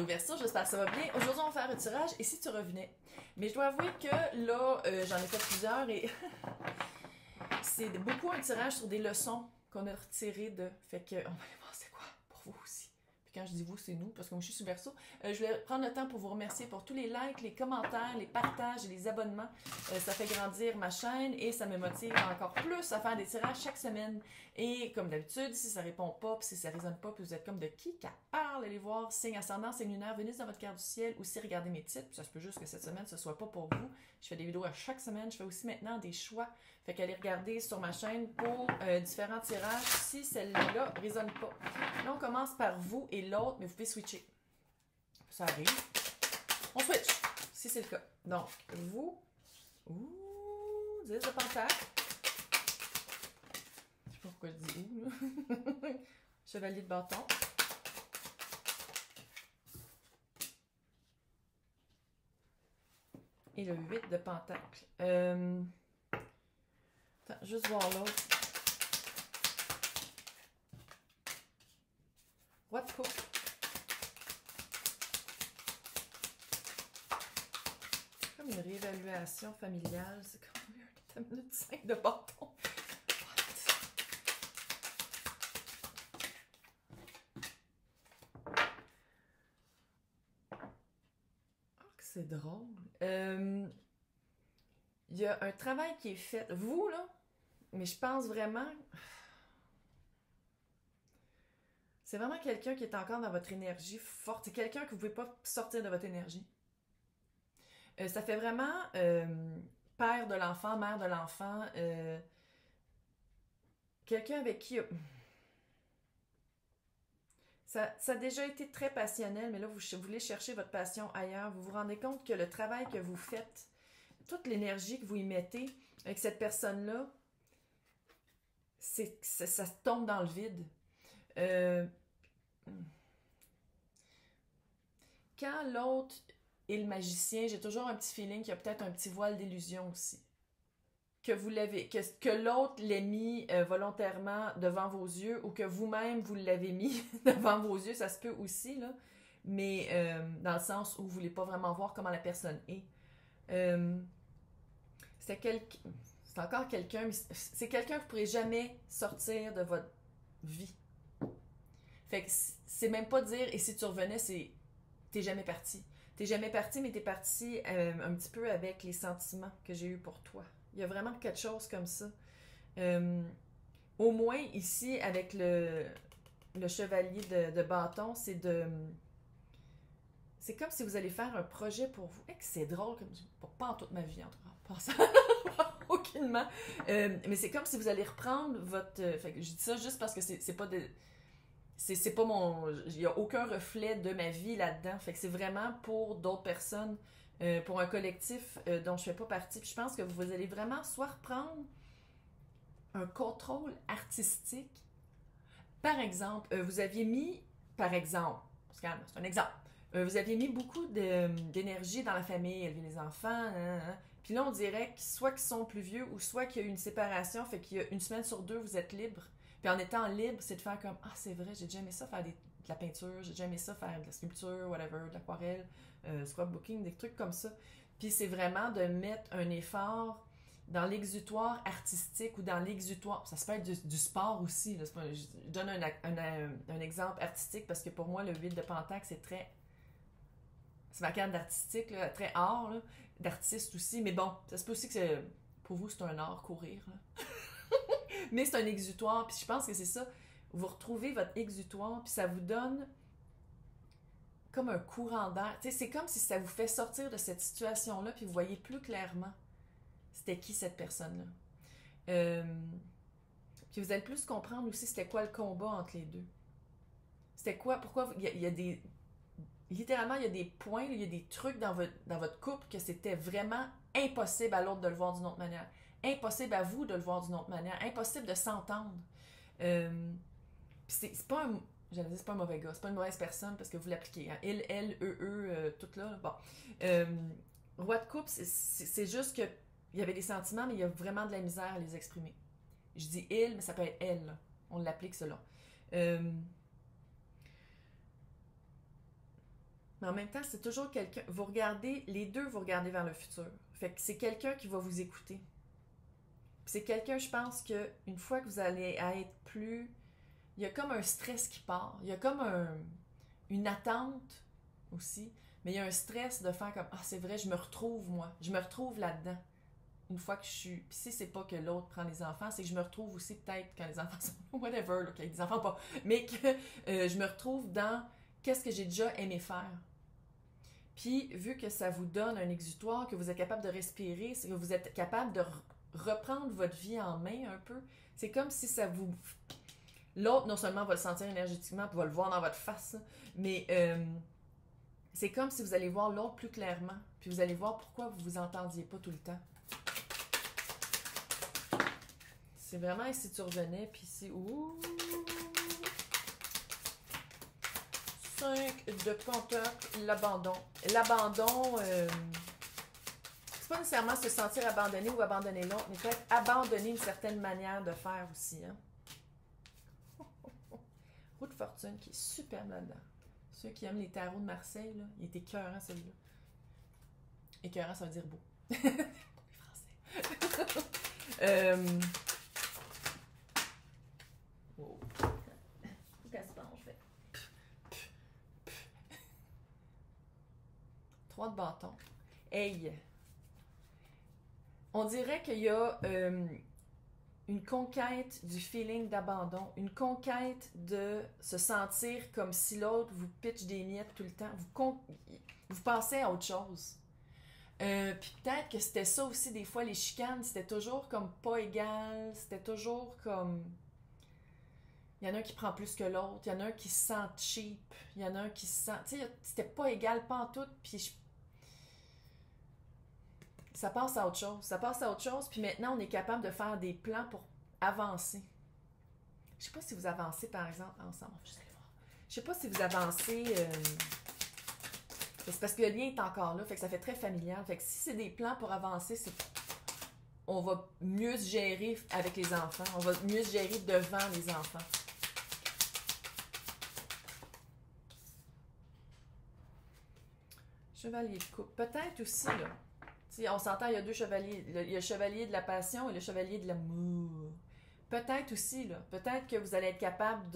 l'ouverture, j'espère que ça va bien. Aujourd'hui, on va faire un tirage et si tu revenais. Mais je dois avouer que là, j'en ai fait plusieurs et c'est beaucoup un tirage sur des leçons qu'on a retirées de. Fait que, on va aller voir c'est quoi pour vous aussi. Puis quand je dis vous, c'est nous, parce que moi je suis sur Berceau. Je vais prendre le temps pour vous remercier pour tous les likes, les commentaires, les partages et les abonnements. Ça fait grandir ma chaîne et ça me motive encore plus à faire des tirages chaque semaine. Et comme d'habitude, si ça répond pas, puis si ça résonne pas, puis vous êtes comme de qui qu'elle parle, allez voir signe ascendant, signe lunaire, Vénus dans votre carte du ciel, aussi regardez mes titres, puis ça se peut juste que cette semaine ce soit pas pour vous. Je fais des vidéos à chaque semaine, je fais aussi maintenant des choix. Fait qu'allez regarder sur ma chaîne pour différents tirages si celle-là résonne pas. Là, on commence par vous et l'autre, mais vous pouvez switcher. Ça arrive. On switch, si c'est le cas. Donc, vous, 10 de pentacle. Je sais pas pourquoi je dis où, là. Chevalier de bâton. Et le 8 de pentacle. Attends, juste voir l'autre. Roi de coupe. C'est comme une réévaluation familiale. C'est comme un minute 5 de bâton. C'est drôle. Il y a un travail qui est fait. Vous, là, mais je pense vraiment... C'est vraiment quelqu'un qui est encore dans votre énergie forte. C'est quelqu'un que vous ne pouvez pas sortir de votre énergie. Ça fait vraiment père de l'enfant, mère de l'enfant. Quelqu'un avec qui... Ça a déjà été très passionnel, mais là, vous voulez chercher votre passion ailleurs. Vous vous rendez compte que le travail que vous faites, toute l'énergie que vous y mettez avec cette personne-là, ça tombe dans le vide. Quand l'autre est le magicien, j'ai toujours un petit feeling qu'il y a peut-être un petit voile d'illusion aussi. Que vous l'avez, que l'autre l'ait mis volontairement devant vos yeux ou que vous-même vous l'avez mis devant vos yeux, ça se peut aussi, là. Mais dans le sens où vous ne voulez pas vraiment voir comment la personne est. C'est encore quelqu'un, mais c'est quelqu'un que vous ne pourrez jamais sortir de votre vie. Fait que c'est même pas dire, et si tu revenais, t'es jamais parti. T'es jamais parti, mais t'es parti un petit peu avec les sentiments que j'ai eus pour toi. Il y a vraiment quelque chose comme ça. Au moins, ici, avec le chevalier de bâton, c'est comme si vous allez faire un projet pour vous. C'est drôle, pas en toute ma vie, en tout cas, en pensant aucunement. Mais c'est comme si vous allez reprendre votre... Fait que je dis ça juste parce que c'est pas de... C'est pas mon... Il n'y a aucun reflet de ma vie là-dedans. Fait que c'est vraiment pour d'autres personnes, pour un collectif dont je fais pas partie. Puis je pense que vous allez vraiment soit reprendre un contrôle artistique. Par exemple, vous aviez mis... Par exemple, c'est un exemple. Vous aviez mis beaucoup d'énergie dans la famille, élever les enfants, Puis là, on dirait que soit qu'ils sont plus vieux ou soit qu'il y a eu une séparation, fait qu'il y a une semaine sur deux, vous êtes libre. Puis en étant libre, c'est de faire comme « Ah, c'est vrai, j'ai déjà aimé ça faire de la peinture, j'ai déjà aimé ça faire de la sculpture, whatever, de l'aquarelle, scrapbooking, des trucs comme ça. » Puis c'est vraiment de mettre un effort dans l'exutoire artistique ou dans l'exutoire... Ça se peut être du sport aussi. Là. Je donne un exemple artistique parce que pour moi, le 8 de pentacle, c'est très... C'est ma carte d'artistique, là, très art, là, d'artiste aussi. Mais bon, ça se peut aussi que pour vous, c'est un art, courir. Là. Mais c'est un exutoire, puis je pense que c'est ça. Vous retrouvez votre exutoire, puis ça vous donne comme un courant d'air. Tu sais, c'est comme si ça vous fait sortir de cette situation-là, puis vous voyez plus clairement c'était qui cette personne-là. Puis vous allez plus comprendre aussi c'était quoi le combat entre les deux. C'était quoi, pourquoi il y a des... Littéralement, il y a des points, il y a des trucs dans votre couple que c'était vraiment impossible à l'autre de le voir d'une autre manière. Impossible à vous de le voir d'une autre manière. Impossible de s'entendre. Puis c'est pas un... J'allais dire, c'est pas un mauvais gars, c'est pas une mauvaise personne parce que vous l'appliquez. Hein. Il, elle, eux, tout là. Bon. Roi de coupe, c'est juste que il y avait des sentiments, mais il y a vraiment de la misère à les exprimer. Je dis il, mais ça peut être elle. Là. On l'applique, cela. Mais en même temps, c'est toujours quelqu'un... Vous regardez, les deux, vous regardez vers le futur. Fait que c'est quelqu'un qui va vous écouter. Puis c'est quelqu'un, je pense, que une fois que vous allez être plus... Il y a comme un stress qui part. Il y a comme une attente aussi. Mais il y a un stress de faire comme, ah, c'est vrai, je me retrouve, moi. Je me retrouve là-dedans. Une fois que je suis... Puis si c'est pas que l'autre prend les enfants, c'est que je me retrouve aussi peut-être quand les enfants sont... Whatever, là, qu'il y ait des enfants ou pas. Mais que je me retrouve dans qu'est-ce que j'ai déjà aimé faire. Puis, vu que ça vous donne un exutoire, que vous êtes capable de respirer, que vous êtes capable de reprendre votre vie en main un peu, c'est comme si ça vous... L'autre, non seulement va le sentir énergétiquement, puis va le voir dans votre face, mais c'est comme si vous allez voir l'autre plus clairement, puis vous allez voir pourquoi vous vous entendiez pas tout le temps. C'est vraiment ici tu revenais, puis ici... Ouh! 5 de pentacle, l'abandon. L'abandon, c'est pas nécessairement se sentir abandonné ou abandonner l'autre, mais peut-être abandonner une certaine manière de faire aussi. Hein? Roue de fortune qui est superbe là-dedans. Ceux qui aiment les tarots de Marseille, là, il est écœurant celui-là. Écœurant, ça veut dire beau. Les Français. Wow. Qu'est-ce que je fais? 3 de bâton. Hey! On dirait qu'il y a une conquête du feeling d'abandon, une conquête de se sentir comme si l'autre vous pitche des miettes tout le temps. Vous pensez à autre chose. Puis peut-être que c'était ça aussi, des fois, les chicanes, c'était toujours comme pas égal, c'était toujours comme... Il y en a un qui prend plus que l'autre, il y en a un qui se sent cheap, il y en a un qui se sent... Tu sais, c'était pas égal pantoute, puis ça passe à autre chose. Ça passe à autre chose, puis maintenant, on est capable de faire des plans pour avancer. Je sais pas si vous avancez, par exemple, ensemble. Je vais aller voir. Je sais pas si vous avancez... C'est parce que le lien est encore là, fait que ça fait très familial. Fait que si c'est des plans pour avancer, on va mieux se gérer avec les enfants. On va mieux se gérer devant les enfants. Chevalier de coupe. Peut-être aussi, là. T'sais, on s'entend, il y a 2 chevaliers. Il y a le chevalier de la passion et le chevalier de l'amour. Peut-être aussi, là. Peut-être que vous allez être capable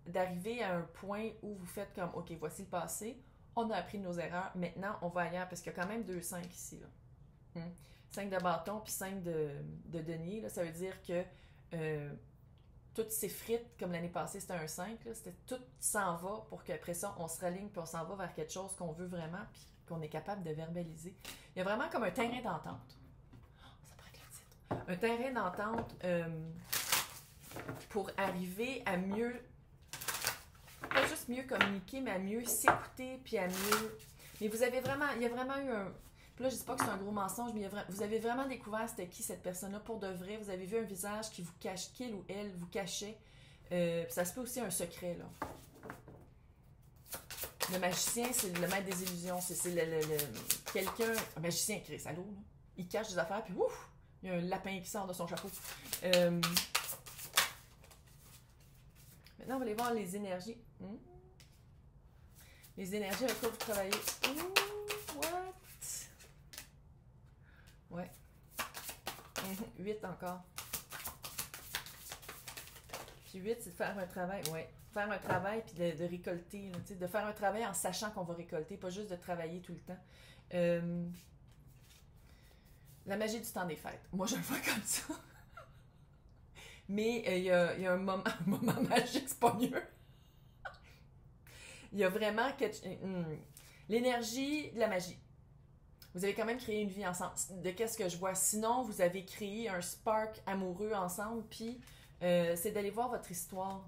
d'arriver à un point où vous faites comme, OK, voici le passé. On a appris de nos erreurs. Maintenant, on va ailleurs parce qu'il y a quand même 2 5 ici, là. 5 de bâton puis 5 de denier. Là, ça veut dire que tout s'effrite, comme l'année passée, c'était un 5. Là, tout s'en va pour qu'après ça, on se raligne puis on s'en va vers quelque chose qu'on veut vraiment puis qu'on est capable de verbaliser. Il y a vraiment comme un terrain d'entente. Ça pourrait être le titre. Un terrain d'entente pour arriver à mieux, pas juste mieux communiquer, mais à mieux s'écouter puis à mieux... Mais vous avez vraiment, il y a vraiment eu un... Puis là, je dis pas que c'est un gros mensonge, mais vous avez vraiment découvert c'était qui cette personne-là pour de vrai. Vous avez vu un visage qui vous cache, qu'il ou elle vous cachait. Puis ça se peut aussi un secret, là. Le magicien, c'est le maître des illusions. C'est quelqu'un... Un magicien, Chris, allô, là. Il cache des affaires, puis ouf! Il y a un lapin qui sort de son chapeau. Maintenant, on va aller voir les énergies. Les énergies avec quoi vous travaillez. What? Ouais. 8 encore. Puis 8, c'est de faire un travail. Ouais. Faire un travail puis de récolter. Là, de faire un travail en sachant qu'on va récolter, pas juste de travailler tout le temps. La magie du temps des fêtes. Moi, je le vois comme ça. Mais il y a un moment magique, c'est pas mieux. Il y a vraiment l'énergie de la magie. Vous avez quand même créé une vie ensemble. De qu'est-ce que je vois? Sinon, vous avez créé un spark amoureux ensemble, puis c'est d'aller voir votre histoire.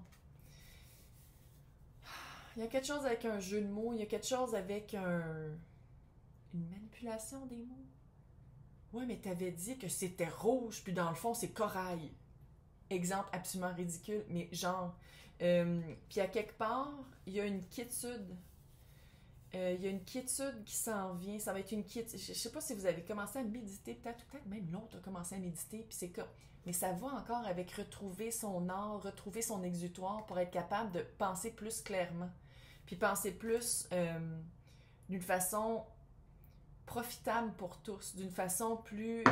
Il y a quelque chose avec un jeu de mots, il y a quelque chose avec une manipulation des mots. Ouais, mais t'avais dit que c'était rouge, puis dans le fond, c'est corail. Exemple absolument ridicule, mais genre... puis à quelque part, il y a une quiétude. Il y a une quiétude qui s'en vient. Ça va être une quiétude. Je sais pas si vous avez commencé à méditer, peut-être même l'autre a commencé à méditer, puis c'est comme... Mais ça va encore avec retrouver son art, retrouver son exutoire pour être capable de penser plus clairement. Puis penser plus... d'une façon profitable pour tous, d'une façon plus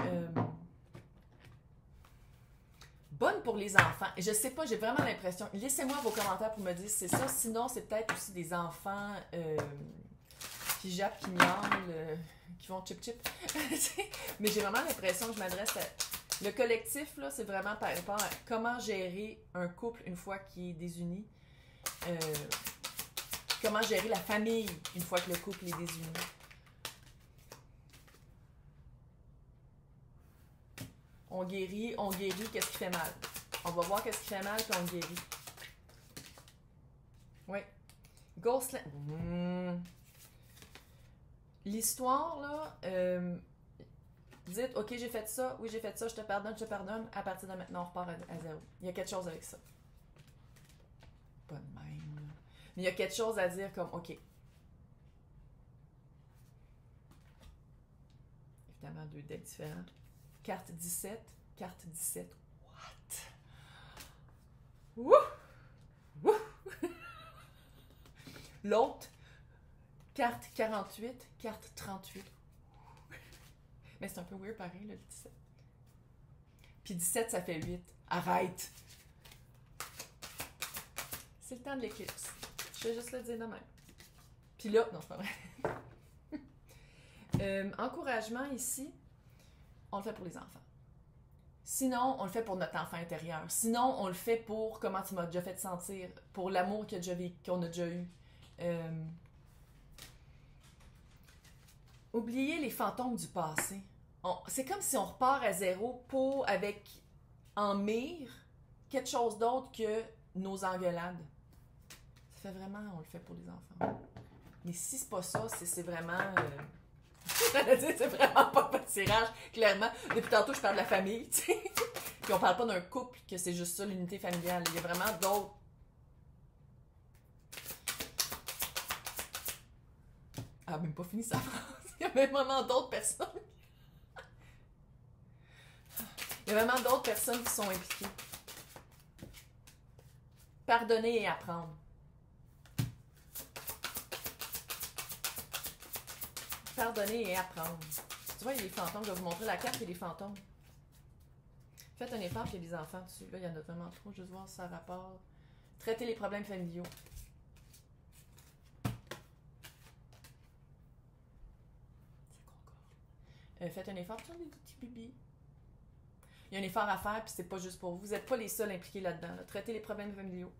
bonne pour les enfants. Et je sais pas, j'ai vraiment l'impression, laissez-moi vos commentaires pour me dire si c'est ça, sinon c'est peut-être aussi des enfants qui jappent, qui miaulent, qui vont chip-chip. Mais j'ai vraiment l'impression que je m'adresse à... Le collectif, là, c'est vraiment par rapport à comment gérer un couple une fois qui est désuni. Comment gérer la famille une fois que le couple est désuni. On guérit, qu'est-ce qui fait mal. On va voir qu'est-ce qui fait mal, puis on guérit. Oui. Ghostland. L'histoire, là, dites, OK, j'ai fait ça, oui, j'ai fait ça, je te pardonne, à partir de maintenant, on repart à zéro. Il y a quelque chose avec ça. Pas de même, là. Mais il y a quelque chose à dire comme, OK. Évidemment, 2 decks différents. Carte 17. Carte 17. What? Wouh! Wouh! L'autre, carte 48. Carte 38. Mais c'est un peu weird pareil, là, le 17. Puis 17, ça fait 8. Arrête! C'est le temps de l'éclipse. Je vais juste le dire de même. Puis là, non, c'est pas vrai. Encouragement ici, on le fait pour les enfants. Sinon, on le fait pour notre enfant intérieur. Sinon, on le fait pour comment tu m'as déjà fait sentir, pour l'amour qu'on a déjà eu. Oubliez les fantômes du passé. C'est comme si on repart à zéro avec en mire quelque chose d'autre que nos engueulades. Ça fait vraiment, on le fait pour les enfants. Mais si c'est pas ça, c'est vraiment... c'est vraiment pas de tirage, clairement. Depuis tantôt, je parle de la famille, tu sais. Puis on parle pas d'un couple, que c'est juste ça, l'unité familiale. Il y a vraiment d'autres... Ah, même pas fini sa phrase. Il y a même vraiment d'autres personnes. Il y a vraiment d'autres personnes qui sont impliquées. Pardonner et apprendre. Pardonner et apprendre. Tu vois, il y a des fantômes. Je vais vous montrer la carte, il y a des fantômes. Faites un effort, puis il y a des enfants dessus. Là, il y en a vraiment trop. Juste voir si ça rapporte. Traiter les problèmes familiaux. Faites un effort sur les petits bébés. Il y a un effort à faire, puis c'est pas juste pour vous. Vous n'êtes pas les seuls impliqués là-dedans. Là. Traiter les problèmes familiaux.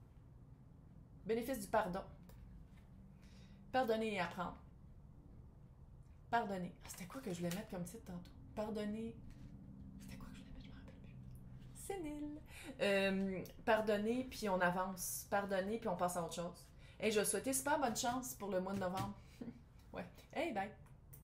Bénéfice du pardon. Pardonner et apprendre. Pardonner. Ah, c'était quoi que je voulais mettre comme titre tantôt? Pardonner. C'était quoi que je voulais mettre? Je me rappelle plus. C'est nul. Pardonner, puis on avance. Pardonner, puis on passe à autre chose. Hey, je vais souhaiter super bonne chance pour le mois de novembre. Ouais. Hey, bye!